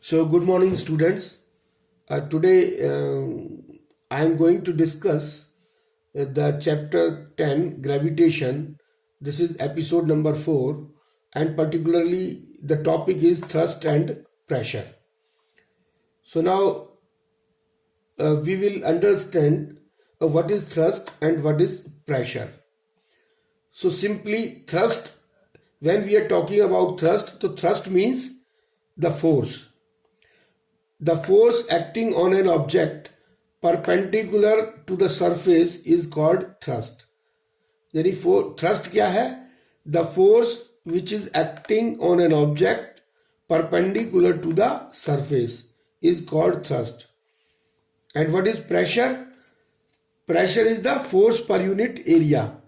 So, good morning, students. Today, I am going to discuss the chapter 10, Gravitation. This is episode number 4, and particularly the topic is thrust and pressure. So, now we will understand what is thrust and what is pressure. So, simply, thrust, when we are talking about thrust, so thrust means the force. The force acting on an object perpendicular to the surface is called thrust. यानी thrust क्या है? The force which is acting on an object perpendicular to the surface is called thrust. And what is pressure? Pressure is the force per unit area.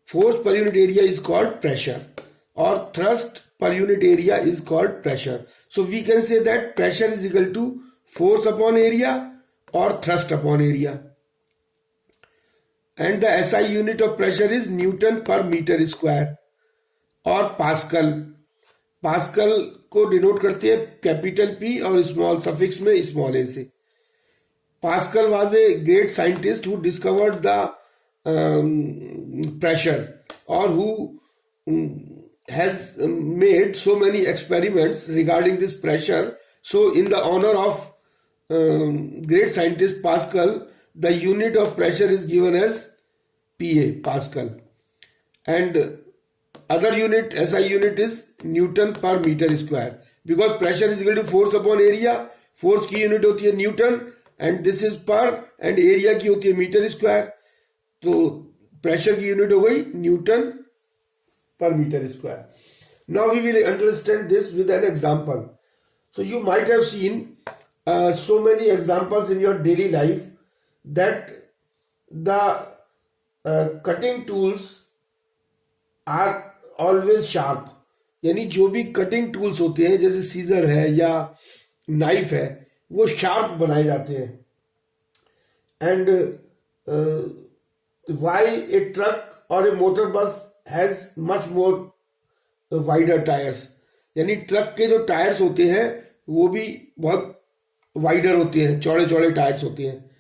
Force per unit area is called pressure, or thrust per unit area is called pressure. So we can say that pressure is equal to force upon area or thrust upon area. And the SI unit of pressure is Newton per meter square और pascal. Pascal को denote करते हैं capital P और small suffix में small ए से. Pascal was a great scientist who discovered the pressure or who has made so many experiments regarding this pressure. So in the honor of great scientist Pascal, the unit of pressure is given as PA, Pascal, and other unit, SI unit is Newton per meter square, because pressure is equal to force upon area. Force की unit होती है Newton and this is per, and area की होती है meter square. तो pressure की unit हो गई न्यूटन पर metre square. Now we will understand this with an example. So you might have seen so many examples in your daily life that the cutting tools are always sharp. यानी जो भी cutting tools होते हैं जैसे scissor है या knife है वो शार्प बनाए जाते हैं. And why a truck or a motor bus has much more wider tires. यानी ट्रक के जो टायर्स होते हैं वो भी बहुत वाइडर होते हैं, चौड़े चौड़े टायर्स होते हैं.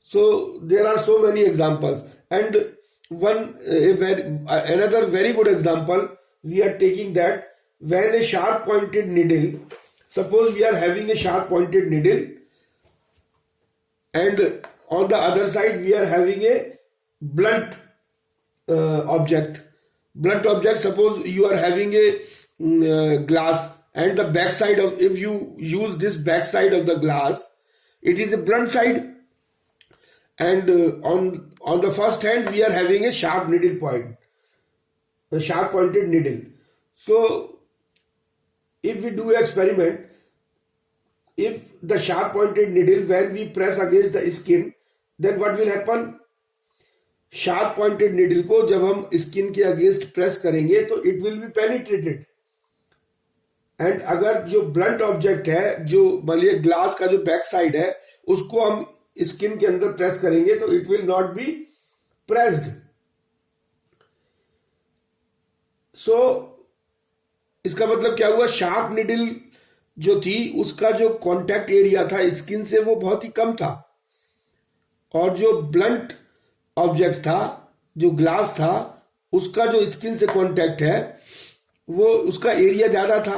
So there are so many examples and another very good example we are taking that when a sharp pointed needle, suppose we are having a sharp pointed needle and on the other side we are having a blunt object. Blunt object, suppose you are having a glass and the back side of, if you use this back side of the glass, it is a blunt side, and on the first hand we are having a sharp needle point, a sharp pointed needle. So if we do experiment, if the sharp pointed needle, when we press against the skin, then what will happen? Sharp pointed needle को जब हम skin के against press करेंगे तो it will be penetrated. And अगर जो blunt object है, जो मान लीजिए ग्लास का जो बैक साइड है, उसको हम स्किन के अंदर प्रेस करेंगे तो it will not be pressed. So इसका मतलब क्या हुआ? शार्प नीडल जो थी उसका जो कॉन्टैक्ट एरिया था स्किन से वो बहुत ही कम था, और जो ब्लंट ऑब्जेक्ट था, जो ग्लास था, उसका जो स्किन से कांटेक्ट है वो उसका एरिया ज्यादा था.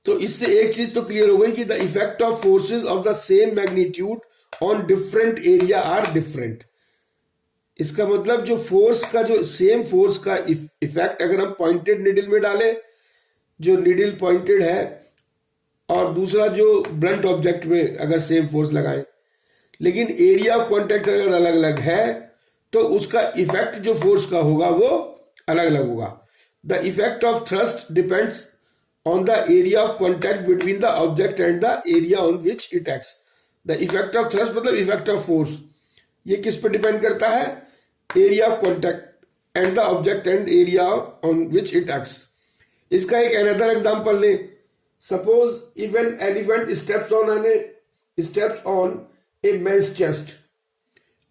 तो इससे एक चीज तो क्लियर हो गई कि the effect of forces of the same magnitude on different area are different. इसका मतलब जो फोर्स का, जो सेम फोर्स का इफेक्ट अगर हम पॉइंटेड निडल में डालें, जो निडल पॉइंटेड है, और दूसरा जो ब्लंट ऑब्जेक्ट में अगर सेम फोर्स लगाएं, लेकिन एरिया ऑफ कॉन्टेक्ट अगर अलग अलग है तो उसका इफेक्ट जो फोर्स का होगा वो अलग अलग होगा. The effect of thrust depends on the area of contact between the object and the area on which it acts. The effect of thrust मतलब इफेक्ट ऑफ फोर्स, ये किस पर डिपेंड करता है? Area of contact and the object and area on which it acts. इसका एक another example ले. Suppose if an elephant steps on a man's chest.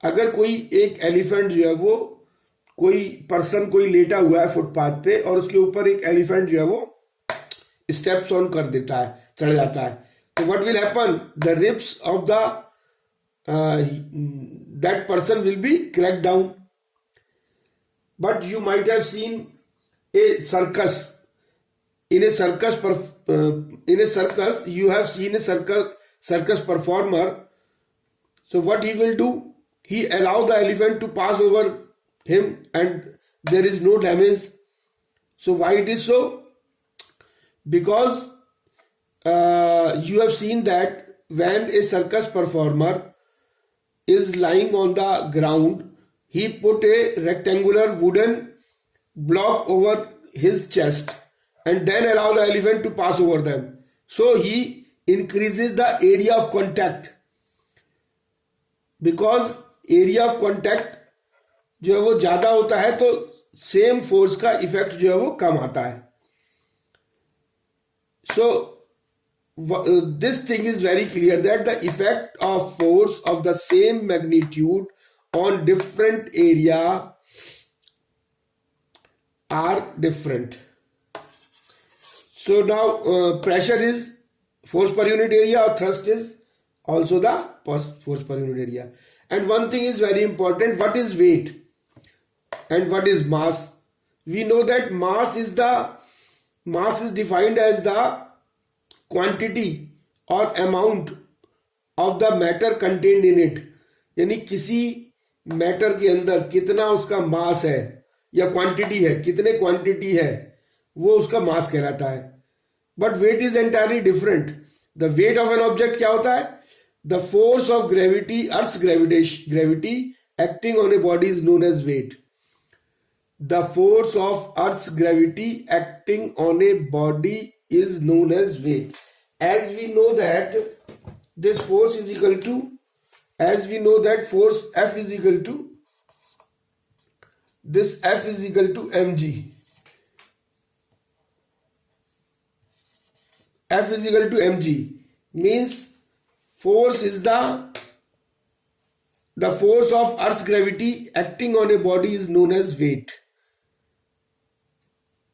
अगर कोई एक एलिफेंट जो है वो, कोई पर्सन कोई लेटा हुआ है फुटपाथ पे और उसके ऊपर एक एलिफेंट जो है वो स्टेप्स ऑन कर देता है, चढ़ जाता है. तो what will happen, the ribs of the that person will be cracked down. But you might have seen a circus. In a circus you have seen a circus performer. So what he will do, he allow the elephant to pass over him and there is no damage. So why it is so? Because you have seen that when a circus performer is lying on the ground, he put a rectangular wooden block over his chest and then allow the elephant to pass over them. So he increases the area of contact, because area of contact जो है वो ज्यादा होता है तो same force का effect जो है वो कम आता है. So this thing is very clear that the effect of force of the same magnitude on different area are different. So now pressure is force per unit area or thrust is also the force per unit area. And one thing is very important, what is weight and what is mass? We know that mass is defined as the quantity और amount of the matter contained in it. यानी किसी matter के अंदर कितना उसका मास है या quantity है, कितने क्वांटिटी है, वो उसका मास कहलाता है. But weight is entirely different. The weight of an object क्या होता है? The force of gravity, earth's gravity acting on a body is known as weight. The force of earth's gravity acting on a body is known as weight. As we know that this force is equal to, as we know that force F is equal to, this F is equal to mg. F is equal to mg means force is the force of Earth's gravity acting on a body is known as weight.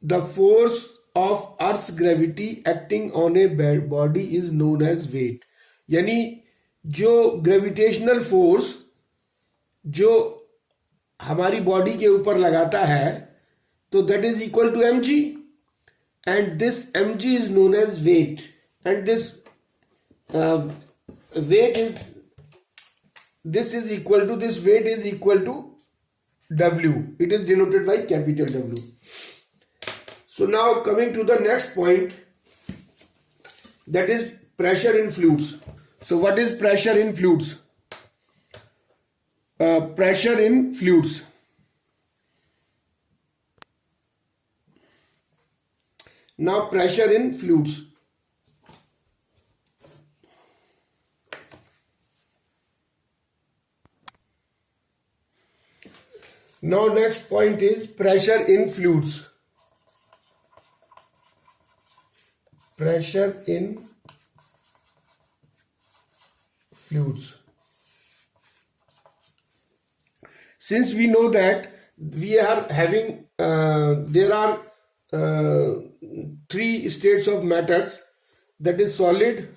The force of Earth's gravity acting on a body is known as weight. यानी जो gravitational force जो हमारी body के ऊपर लगाता है तो that is equal to mg and this mg is known as weight, and this weight is equal to, this weight is equal to W. It is denoted by capital W. So now coming to the next point, that is pressure in fluids. So what is pressure in fluids? Pressure in fluids. Now pressure in fluids. Now next point is pressure in fluids. Pressure in fluids. Since we know that we are having there are three states of matters, that is solid,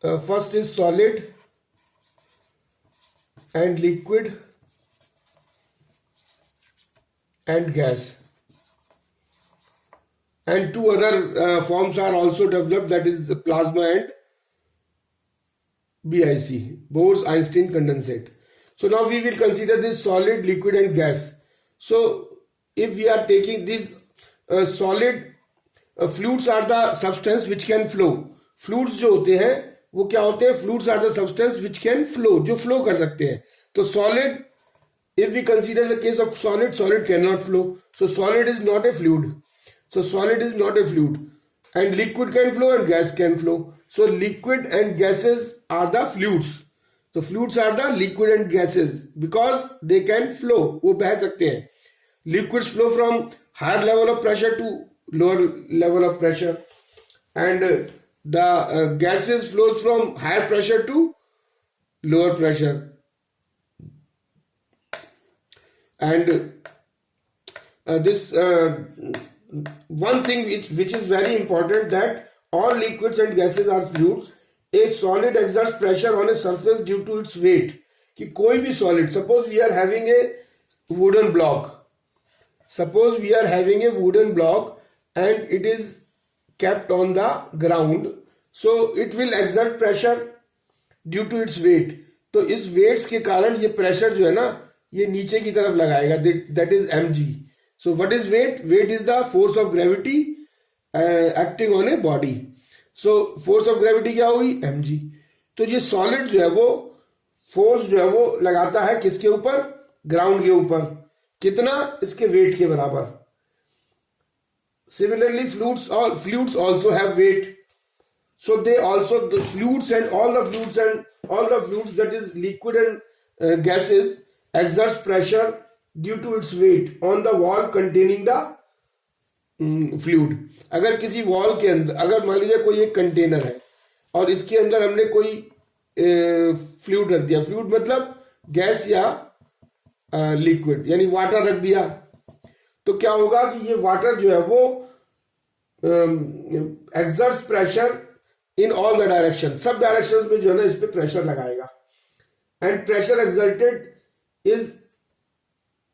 first is solid and liquid and gas, and two other forms are also developed, that is plasma and BIC, Bose-Einstein condensate. So now we will consider this solid, liquid and gas. So if we are taking these solid fluids are the substance which can flow. Fluids जो होते हैं वो क्या होते हैं? Fluids are the substance which can flow, जो flow कर सकते हैं. तो solid, if we consider the case of solid, solid cannot flow. So solid is not a fluid. So solid is not a fluid, and liquid can flow and gas can flow. So liquid and gases are the fluids. So fluids are the liquid and gases because they can flow. वो बह सकते हैं. Liquids flow from higher level of pressure to lower level of pressure, and the gases flows from higher pressure to lower pressure. And this one thing which is very important, that all liquids and gases are fluids. A solid exerts pressure on a surface due to its weight. कि कोई भी solid, suppose we are having a wooden block, and it is kept on the ground, so it will exert pressure due to its weight. तो इस weights के कारण ये pressure जो है ना, ये नीचे की तरफ लगाएगा, that is mg. So what is weight? Weight is the force of gravity acting on a body. So force of gravity क्या होगी? mg. तो ये solid जो है वो force जो है वो लगाता है किसके ऊपर? ग्राउंड के ऊपर. कितना? इसके weight के बराबर. Similarly, fluids also have weight. So they also, the fluids and all the fluids that is liquid and gases exerts pressure due to its weight on the wall containing the fluid. अगर किसी wall के अंदर, अगर मान लीजिए कोई एक container है और इसके अंदर हमने कोई फ्लूइड रख दिया, फ्लूइड मतलब गैस या लिक्विड यानी वाटर रख दिया, तो क्या होगा कि ये वाटर जो है वो exerts pressure in all the direction, सब डायरेक्शंस में जो है ना इस पे प्रेशर लगाएगा. And pressure exerted is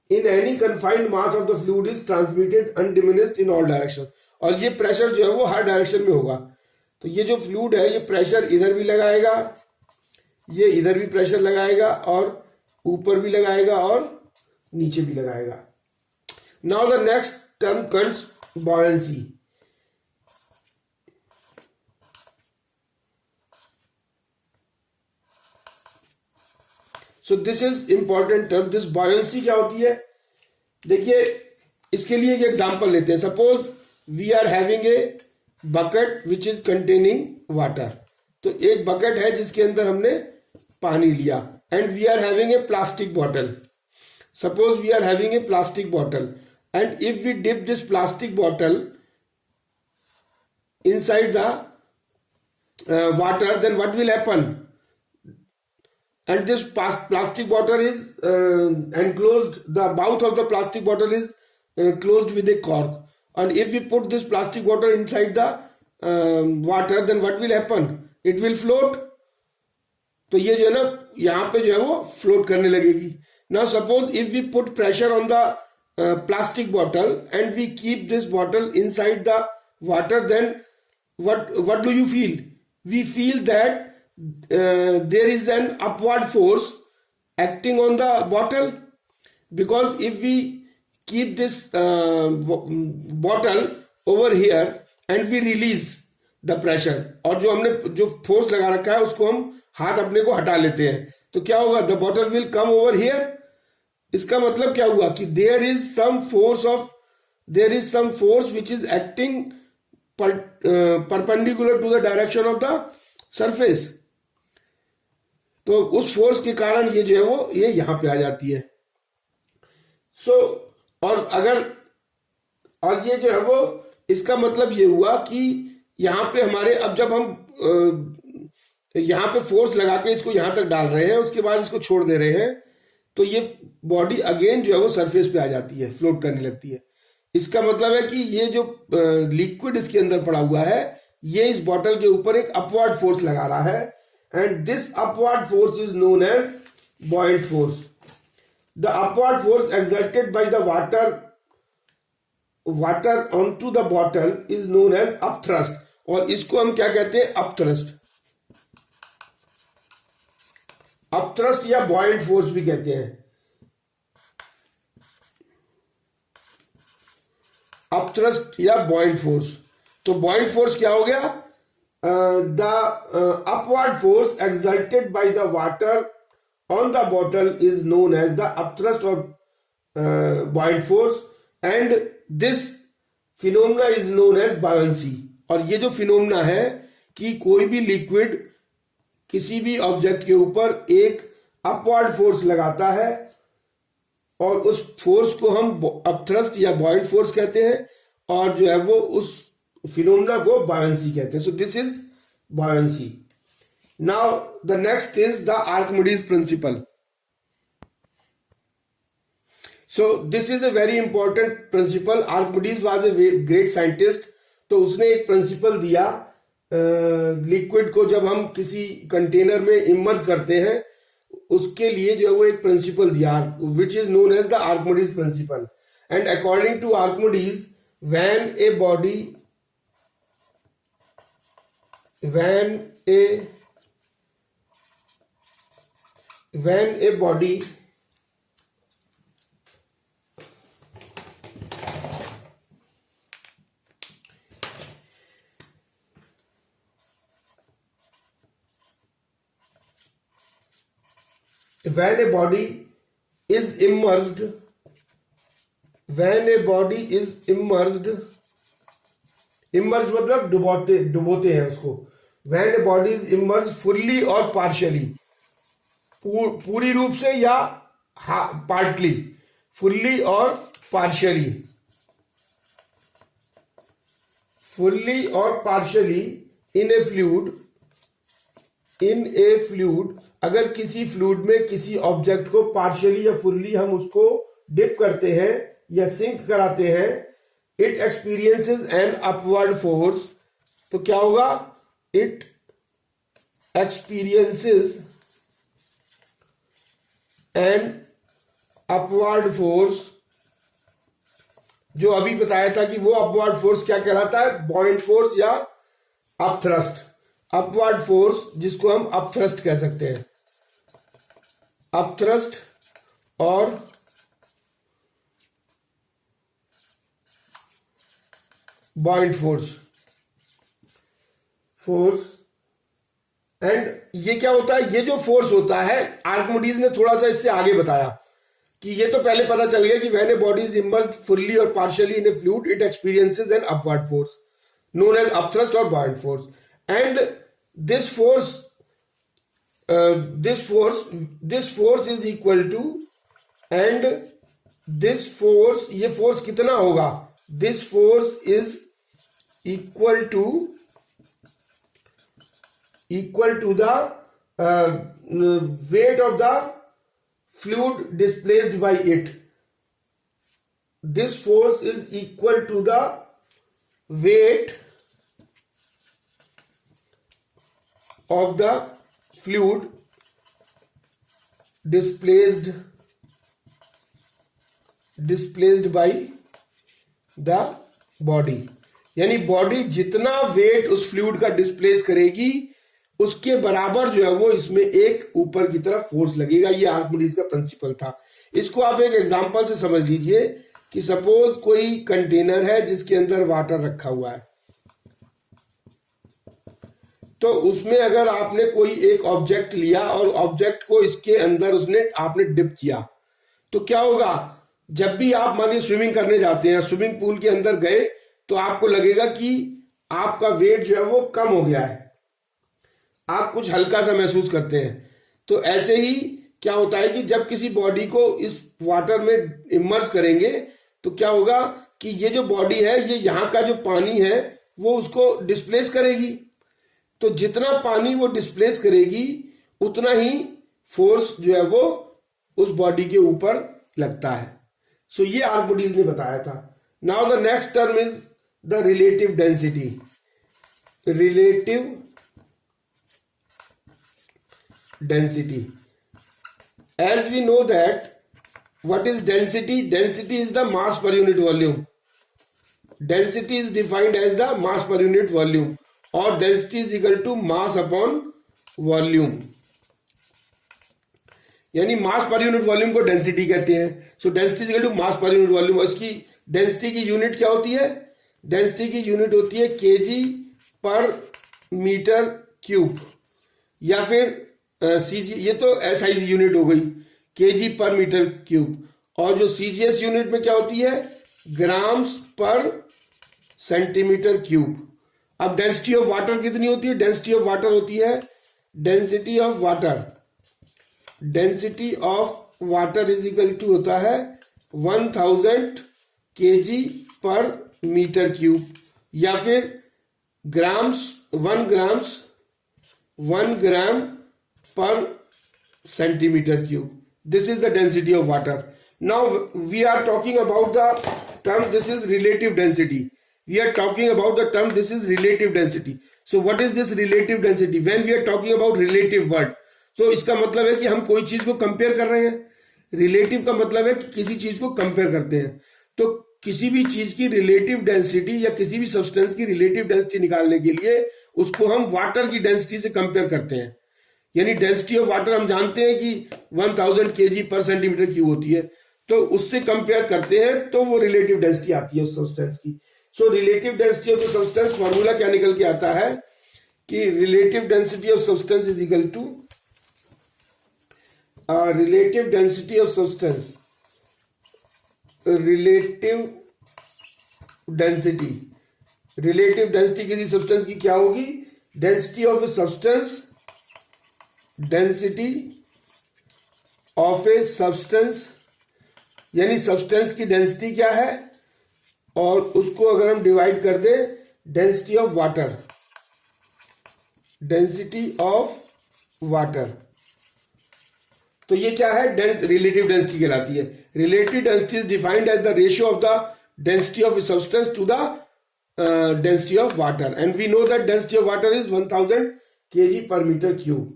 in any confined mass of the fluid is transmitted undiminished in all directions. और ये प्रेशर जो है वो हर डायरेक्शन में होगा. तो ये जो फ्लूइड है ये प्रेशर इधर भी लगाएगा, ये इधर भी प्रेशर लगाएगा और ऊपर भी लगाएगा और नीचे भी लगाएगा. Now the next term comes buoyancy. So this is important term. This buoyancy क्या होती है? देखिए इसके लिए एक एग्जांपल लेते हैं. Suppose we are having a bucket which is containing water. तो एक बकेट है जिसके अंदर हमने पानी लिया, and we are having a plastic bottle. Suppose we are having a plastic bottle, and if we dip this plastic bottle inside the water, then what will happen? And this plastic bottle is enclosed, the mouth of the plastic bottle is closed with a cork, and if we put this plastic bottle inside the water, then what will happen? It will float. तो ये जो है ना यहाँ पे जो है वो float करने लगेगी. Now suppose if we put pressure on the plastic bottle and we keep this bottle inside the water, then what do you feel? We feel that there is an upward force acting on the bottle, because if we keep this bottle over here and we release the pressure, और जो हमने जो force लगा रखा है उसको हम हाथ अपने को हटा लेते हैं, तो क्या होगा? The bottle will come over here. इसका मतलब क्या हुआ कि there is some force which is acting perpendicular to the direction of the surface. तो उस फोर्स के कारण ये जो है वो ये यहां पे आ जाती है. और ये जो है वो इसका मतलब ये हुआ कि यहां पे हमारे, अब जब हम यहां पे फोर्स लगा के इसको यहां तक डाल रहे हैं, उसके बाद इसको छोड़ दे रहे हैं, तो ये बॉडी अगेन जो है वो सरफेस पे आ जाती है, फ्लोट करने लगती है. इसका मतलब है कि ये जो लिक्विड इसके अंदर पड़ा हुआ है, ये इस बॉटल के ऊपर एक अपवर्ड फोर्स लगा रहा है, and this upward force is known as buoyant force. The upward force exerted by the water onto the bottle is known as upthrust, और इसको हम क्या कहते हैं? अपथ्रस्ट. अपथ्रस्ट या buoyant force भी कहते हैं. अपथ्रस्ट या buoyant force. तो buoyant force क्या हो गया? The upward force exerted by the water on the bottle is known as the upthrust or buoyant force, and this phenomena is known as buoyancy. और ये जो फिनोमेना है कि कोई भी लिक्विड किसी भी ऑब्जेक्ट के ऊपर एक अपवर्ड फोर्स लगाता है, और उस फोर्स को हम अपथ्रस्ट या buoyant फोर्स कहते हैं, और जो है वो उस फिनोमेना को buoyancy कहते हैं. So this is buoyancy. Now the next is the Archimedes principle. So this is a very important principle. Archimedes was a great scientist. तो उसने एक प्रिंसिपल दिया, लिक्विड को जब हम किसी कंटेनर में इमर्स करते हैं उसके लिए जो है वो एक प्रिंसिपल दिया, which is known as the Archimedes principle. And according to Archimedes, when a body when a body when a body is immersed मतलब डुबोते हैं उसको. when a body is immersed fully और partially, पूरी रूप से या पार्टली, फुल्ली और partially, in a fluid, अगर किसी फ्लूइड में किसी ऑब्जेक्ट को पार्शियली या फुल्ली हम उसको डिप करते हैं या सिंक कराते हैं, it experiences an upward force. तो क्या होगा? It experiences an upward force. जो अभी बताया था कि वो अपवर्ड फोर्स क्या कहलाता है? बॉइंट फोर्स या अपथ्रस्ट. अपवर्ड फोर्स जिसको हम अपथ्रस्ट कह सकते हैं, अपथ्रस्ट और बॉइंट फोर्स. एंड ये क्या होता है? ये जो फोर्स होता है, आर्किमिडीज ने थोड़ा सा इससे आगे बताया कि ये तो पहले पता चल गया कि when a body is immersed fully और partially in a fluid, it experiences an upward force known as upthrust और buoyant force. And this force is equal to, and this force, ये फोर्स कितना होगा? This force is equal to the weight of the fluid displaced by it. This force is equal to the weight of the fluid displaced by the body. यानी body जितना wait उस fluid का displace करेगी उसके बराबर जो है वो इसमें एक ऊपर की तरफ फोर्स लगेगा. ये आर्किमिडीज का प्रिंसिपल था. इसको आप एक एग्जांपल से समझ लीजिए कि सपोज कोई कंटेनर है जिसके अंदर वाटर रखा हुआ है, तो उसमें अगर आपने कोई एक ऑब्जेक्ट लिया और ऑब्जेक्ट को इसके अंदर आपने डिप किया, तो क्या होगा? जब भी आप मानिए स्विमिंग करने जाते हैं, स्विमिंग पूल के अंदर गए तो आपको लगेगा कि आपका वेट जो है वो कम हो गया है, आप कुछ हल्का सा महसूस करते हैं. तो ऐसे ही क्या होता है कि जब किसी बॉडी को इस वाटर में इमर्स करेंगे तो क्या होगा कि ये जो बॉडी है, ये यहां का जो पानी है वो उसको डिस्प्लेस करेगी. तो जितना पानी वो डिस्प्लेस करेगी उतना ही फोर्स जो है वो उस बॉडी के ऊपर लगता है. सो ये आर्किमिडीज ने बताया था. Now the next term is the relative density. As we know that, what is density? Density is the mass per unit volume. Density is defined as the mass per unit volume, or density is equal to mass upon volume. यानी मास per unit volume को density कहते हैं. So density is equal to mass per unit volume. इसकी density की unit क्या होती है? Density की यूनिट होती है केजी पर मीटर क्यूब, या फिर सीजी, ये तो एसआई यूनिट हो गई, केजी पर मीटर क्यूब. और जो सीजीएस यूनिट में क्या होती है? Grams per centimetre cube. अब डेंसिटी ऑफ वाटर कितनी होती है? डेंसिटी ऑफ वाटर होती है, density of water is equal to होता है 1000 केजी पर मीटर क्यूब, या फिर ग्राम्स 1 ग्राम पर centimetre cube. This is the density of water. Now we are talking about the term, this is relative density. We are talking about the term, this is relative density. So what is this relative density? When we are talking about relative word, तो इसका मतलब है कि हम कोई चीज को compare कर रहे हैं. रिलेटिव का मतलब है कि किसी चीज को कंपेयर करते हैं. तो किसी भी चीज की रिलेटिव डेंसिटी या किसी भी सब्सटेंस की रिलेटिव डेंसिटी निकालने के लिए उसको हम वाटर की डेंसिटी से कंपेयर करते हैं. यानी डेंसिटी ऑफ वाटर हम जानते हैं कि 1000 kg पर सेंटीमीटर क्यूब होती है, तो उससे कंपेयर करते हैं तो वो रिलेटिव डेंसिटी आती है उस सब्सटेंस की. So relative density of the substance formula क्या निकल के आता है कि relative density of substance is equal to relative density of substance, relative density किसी सब्सटेंस की क्या होगी? Density of a substance, density of a substance, यानी सब्सटेंस की डेंसिटी क्या है और उसको अगर हम डिवाइड कर दें density of water, density of water, तो ये क्या है? रिलेटिव डेंसिटी कहलाती है. Relative density is defined as the ratio of the density of a substance to the density of water, and we know that density of water is 1000 kg per meter cube.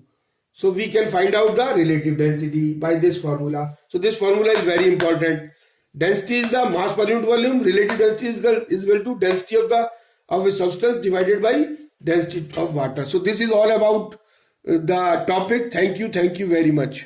So we can find out the relative density by this formula. So this formula is very important. Density is the mass per unit volume. Relative density is equal to density of a substance divided by density of water. So this is all about the topic. Thank you very much.